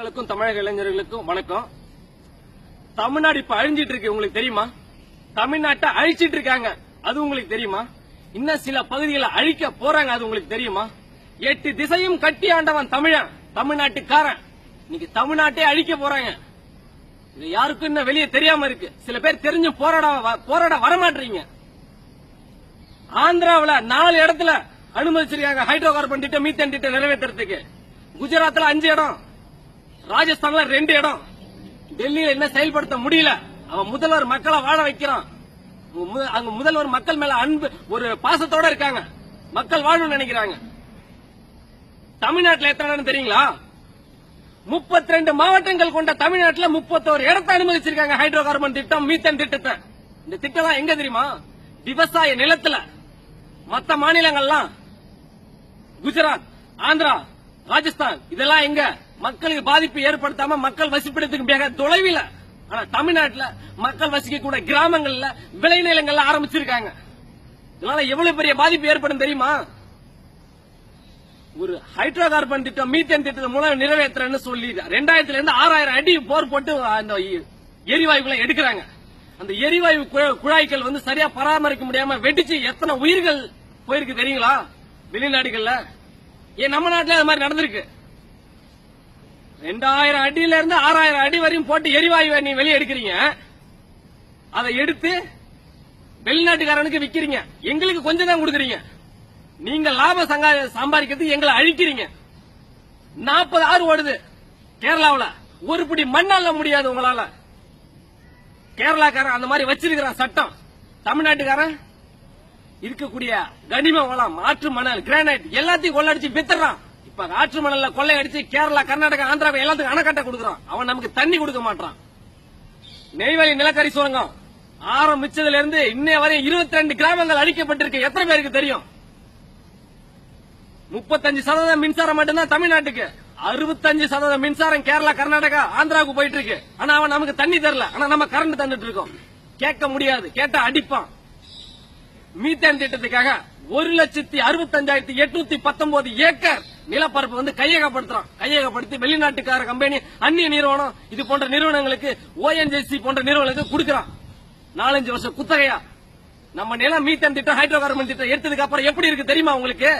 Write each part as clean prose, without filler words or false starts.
மக்களுக்கும் தமிழக இளைஞர்களுக்கும் வணக்கம். தமிழ்நாடு இப்ப அழிஞ்சிட்டு இருக்கு, உங்களுக்கு தெரியுமா? தமிழ்நாட்டை அழிச்சிட்டு இருக்காங்க, அது உங்களுக்கு தெரியுமா? இன்னும் சில பகுதிகளை அழிக்க போறாங்க, அது உங்களுக்கு தெரியுமா? 8 திசையும் கட்டி ஆண்டவன் தமிழன், தமிழ்நாட்டுக்காரன். இன்னைக்கு தமிழ்நாட்டை அழிக்க போறாங்க. இது யாருக்கும் இன்னும் வெளியே தெரியாம இருக்கு. சில பேர் தெரிஞ்சு போராட வரமாட்டீங்க. ஆந்திராவில் 4 இடத்துல அனுமதிச்சிருக்காங்க ஹைட்ரோ கார்பன் திட்டம், மீத்தேன் திட்டம் நிறைவேற்றுறதுக்கு. குஜராத்ல 5 இடம், ராஜஸ்தான்ல 2 இடம். டெல்லியில என்ன செயல்படுத்த முடியல. அவன் முதல்வர் மக்களை வாழ வைக்கிறான். அங்க முதல்வர் மக்கள் மேல அன்பு, ஒரு பாசத்தோட இருக்காங்க. மக்கள் வாழணும்னு நினைக்கிறாங்க. தமிழ்நாட்டில் எத்தனை இடம் தெரியுங்களா? 32 மாவட்டங்கள் கொண்ட தமிழ்நாட்டில் 31 இடத்தை அனுமதிச்சிருக்காங்க ஹைட்ரோ கார்பன் திட்டம், மீத்தேன் திட்டத்தை. இந்த திட்டம் எங்க தெரியுமா? விவசாய நிலத்துல. மற்ற மாநிலங்கள்லாம் குஜராத், ஆந்திரா, ராஜஸ்தான், இதெல்லாம் எங்க மக்களுக்கு பாதிப்பு ஏற்படுத்தாம மக்கள் வசிப்பிடத்துக்கு மிக தொலைவில். ஆனா தமிழ்நாட்டில் மக்கள் வசிக்க கூட கிராமங்கள்ல விளைநிலங்கள்ல ஆரம்பிச்சிருக்காங்க. இதனால எவ்வளவு பெரிய பாதிப்பு ஏற்படும் தெரியுமா? ஒரு ஹைட்ரோ கார்பன் திட்டம், மீத்தேன் திட்டத்தை மூலம் நிறைவேற்றுறேன்னு சொல்லி 2000 இருந்து 6000 அடி போர் போட்டு அந்த எரிவாயுகளை எடுக்கிறாங்க. அந்த எரிவாயு குழாய்கள் சரியா பராமரிக்க முடியாம வெடிச்சு எத்தனை உயிர்கள் போயிருக்கு தெரியுங்களா? வெளிநாடுகள்ல. ஏன் நம்ம நாட்டில் அது மாதிரி நடந்திருக்கு. 2000 அடியில இருந்து 6000 அடி வரையும் போட்டு எரிவாயு நீ வெளியே எடுக்கிறீங்க. அதை எடுத்து வெளிநாட்டுக்காரனுக்கு விக்கிறீங்க. எங்களுக்கு கொஞ்சம் தான் கொடுக்குறீங்க. நீங்க லாபம் சம்பாதிக்கிறதுக்கு எங்களை அழிக்கிறீங்க. 40 ஆறு ஓடுது கேரளாவில். ஒரு பிடி மண்ணால முடியாது உங்களால. கேரளாக்காரன் அந்த மாதிரி வச்சிருக்கிறான் சட்டம். தமிழ்நாட்டுக்காரன் இருக்கக்கூடிய கனிம வளம், ஆற்று மணல், கிரானைட் எல்லாத்தையும் கொள்ளடிச்சு வித்துறான். இப்ப ஆற்று மணல்ல கொள்ளை அடிச்சு கேரளா, கர்நாடகா, ஆந்திரா எல்லாத்துக்கும் அணைக்கட்ட கொடுக்கறான். அவன் நமக்கு தண்ணி கொடுக்க மாட்டான். நெய்வேலி நிலக்கரி சுரங்கம் ஆரம்பிச்சதுல இருந்து இன்னைய வரை 22 கிராமங்கள் அழிக்கப்பட்டிருக்கு. எத்தனை பேருக்கு தெரியும்? 35% மின்சாரம் மட்டும்தான் தமிழ்நாட்டுக்கு. 65% மின்சாரம் கேரளா, கர்நாடகா, ஆந்திராவுக்கு போயிட்டு இருக்கு. ஆனா அவன் நமக்கு தண்ணி தரல. ஆனா நம்ம கரண்ட் தந்துட்டு இருக்கோம். கேட்க முடியாது, கேட்டா அடிப்பான். மீத்தேன் திட்டத்துக்காக 1,65,819 ஏக்கர் நிலப்பரப்பு கையகப்படுத்துறான். கையகப்படுத்தி வெளிநாட்டுக்கார கம்பெனி, அந்நிய நிறுவனம், இது போன்ற நிறுவனங்களுக்கு, ONGC போன்ற நிறுவனங்களுக்கு கொடுக்கறான். 4-5 வருஷம் குத்தகையா. நம்ம நிலம் மீத்தேன் திட்டம், ஹைட்ரோ கார்பன் திட்டம் எடுத்ததுக்கு அப்புறம் எப்படி இருக்கு தெரியுமா உங்களுக்கு?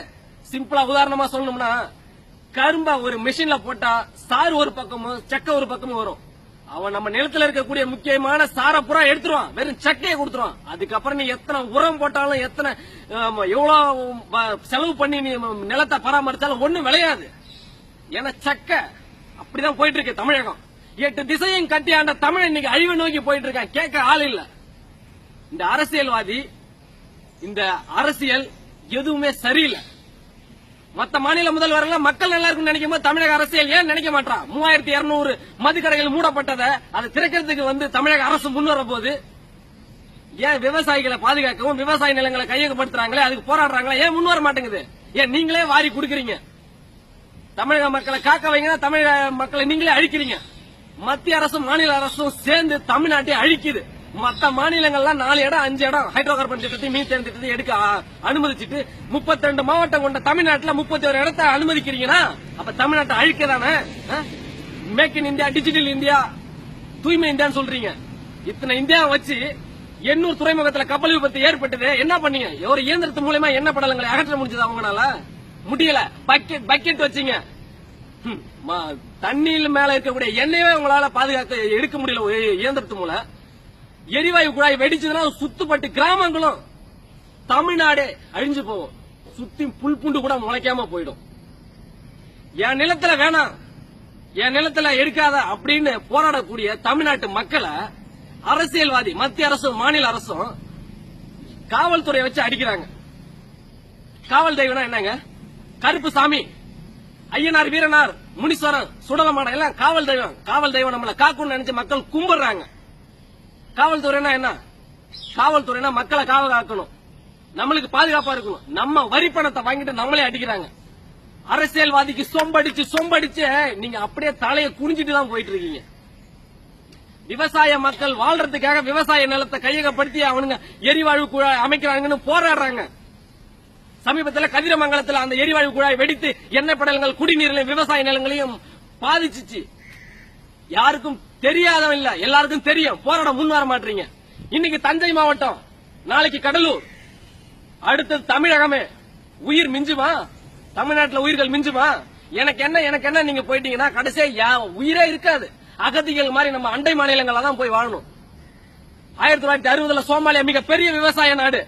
சிம்பிளா உதாரணமா சொல்லணும்னா, கரும்பா ஒரு மெஷின்ல போட்டா சாறு ஒரு பக்கமும் சக்க ஒரு பக்கமும் வரும். அவன் நம்ம நிலத்துல இருக்கக்கூடிய முக்கியமான சார புறா எடுத்துருவான், வெறும் சக்கையை கொடுத்துருவான். அதுக்கப்புறம் நீ எத்தனை உரம் போட்டாலும், எத்தனை எவ்வளவு செலவு பண்ணி நீ நிலத்தை பராமரிச்சாலும் ஒண்ணும் விளையாது. ஏன்னா சக்க அப்படிதான் போயிட்டு இருக்கு தமிழகம். 8 திசையும் கட்டி ஆண்ட தமிழ் இன்னைக்கு அழிவு நோக்கி போயிட்டு இருக்கான். கேட்க ஆள் இல்ல. இந்த அரசியல்வாதி, இந்த அரசியல் எதுவுமே சரியில்லை. மத்த மாநில முதல்வர்கள் மக்கள் நல்லா இருக்கும் நினைக்கும் போது தமிழக அரசியல் ஏன் நினைக்க மாட்டான்? 3200 மதுக்கடைகள் மூடப்பட்டதை அதை திறக்கிறதுக்கு தமிழக அரசு முன்வர போது ஏன் விவசாயிகளை பாதுகாக்கவும், விவசாய நிலங்களை கையகப்படுத்துறாங்களே, அதுக்கு போராடுறாங்களே, ஏன் முன்வர மாட்டேங்குது? ஏன் நீங்களே வாரி கொடுக்கறீங்க? தமிழக மக்களை காக்க வைங்க, தமிழக மக்களை நீங்களே அழிக்கிறீங்க. மத்திய அரசும் மாநில அரசும் சேர்ந்து தமிழ்நாட்டை அழிக்குது. மற்ற மாநிலங்கள்லாம் 4 இடம் 5 இடம் ஹைட்ரோ கார்பன் திட்டத்தையும் மீத்தேன் திட்டத்தையும் எடுக்க அனுமதிச்சுட்டு 32 மாவட்டம் கொண்ட தமிழ்நாட்டில் 31 இடத்தை அனுமதிக்கிறீங்கன்னா அப்ப தமிழ்நாட்டை அழிக்கதானே? Make in India, digital India, தூய்மை இந்தியான்னு சொல்றீங்க. இத்தனை இந்தியா வச்சு 800 துறைமுகத்தில் கப்பல் விபத்து ஏற்பட்டது. என்ன பண்ணீங்க? ஒரு இயந்திரத்து மூலமா என்ன படலங்களை அகற்ற முடிஞ்சது அவங்களால? முடியல. பக்கெட் வச்சீங்க. தண்ணியில் மேல இருக்கக்கூடிய எண்ணெயவே உங்களால பாதுகாக்க எடுக்க முடியல இயந்திரத்து மூலம். எரிவாயு குழாய் வெடிச்சதுன்னா சுத்துப்பட்டு கிராமங்களும் தமிழ்நாடே அழிஞ்சு போகும். சுத்தி புல் புண்டு கூட முளைக்காம போயிடும். என் நிலத்துல வேணாம், என் நிலத்துல எடுக்காத அப்படின்னு போராடக்கூடிய தமிழ்நாட்டு மக்களை அரசியல்வாதி, மத்திய அரசும் மாநில அரசும் காவல்துறையை வச்சு அடிக்கிறாங்க. காவல் தெய்வம்னா என்னங்க? கருப்பு சாமி, ஐயனார், வீரனார், முனீஸ்வரன், சுடலமாடம் எல்லாம் காவல் தெய்வம். காவல் தெய்வம் நம்மளை காக்கும்னு நினைச்சு மக்கள் கும்பிடுறாங்க. காவல்துறைனா என்ன? காவல்துறைனா மக்களை காக்கணும், நம்மளுக்கு பாதுகாப்பா இருக்கணும். நம்ம வரி பணத்தை வாங்கிட்டு நம்மளே அடிக்கிறாங்க. அரசியல்வாதிக்கு சொம்படிச்சு நீங்க அப்படியே தலையை குனிஞ்சிட்டு தான் போயிட்டு இருக்கீங்க. விவசாய மக்கள் வாழ்றதுக்காக விவசாய நிலத்தை கையகப்படுத்தி அவனுங்க எரிவாயு குழாய் அமைக்கிறாங்கன்னு போராடுறாங்க. சமீபத்தில் கதிரமங்கலத்தில் அந்த எரிவாயு குழாய் வெடித்து எண்ணெய் படலங்கள் குடிநீரிலையும் விவசாய நிலங்களையும் பாதிச்சிச்சு. யாருக்கும் தெரியாதவன் இல்ல, எல்லாருக்கும் தெரியும். போராட முன் வர மாட்டீங்க. இன்னைக்கு தஞ்சை மாவட்டம், நாளைக்கு கடலூர், அடுத்தது தமிழகமே. உயிர் மிஞ்சுமா? தமிழ்நாட்டுல உயிர்கள் மிஞ்சுமா? எனக்கு என்ன நீங்க போயிட்டீங்கன்னா கடைசியா உயிரே இருக்காது. அகதிகள் மாதிரி நம்ம அண்டை மாநிலங்கள தான் போய் வாழணும். 1960 சோமாலியா மிகப்பெரிய விவசாய நாடு.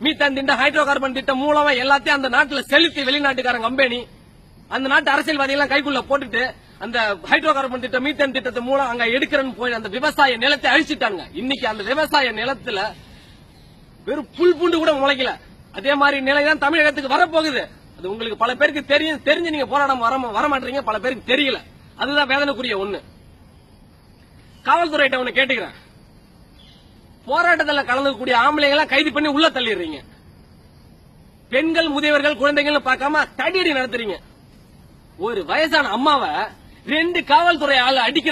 மீத்தேன் திட்டம், ஹைட்ரோ கார்பன் திட்டம் மூலமா எல்லாத்தையும் அந்த நாட்டுல செலுத்தி வெளிநாட்டுக்காரங்க கம்பெனி அந்த நாட்டு அரசியல்வாதிகள் கைக்குள்ள போட்டுட்டு அந்த ஹைட்ரோ கார்பன் திட்டம், மீத்தேன் திட்டத்து மூலம் அங்க எடுக்கிறன்னு போய் அந்த விவசாய நிலத்தை அழிச்சிட்டாங்க. இன்னைக்கு அந்த விவசாய நிலத்துல வெறும் புல் பூண்டு கூட முளைக்கல. அதே மாதிரி நிலைதான் தமிழகத்துக்கு வரப்போகுது. அது உங்களுக்கு பல பேருக்கு தெரிஞ்சு நீங்க போராடம் வர மாட்டீங்க, பல பேருக்கு தெரியல. அதுதான் வேதனைக்குரிய ஒண்ணு. காவல்துறையிட்ட ஒண்ணு கேட்டுக்கிறேன். போராட்டத்தில் கலந்துக்கூடிய ஆம்பளைங்களை கைது பண்ணி உள்ள தள்ளிடுறீங்க. பெண்கள், முதியவர்கள், குழந்தைகள் பார்க்காம தடியடி நடத்துறீங்க. ஒரு வயசான அம்மாவை 2 காவல்துறை ஆள் அடிக்கிற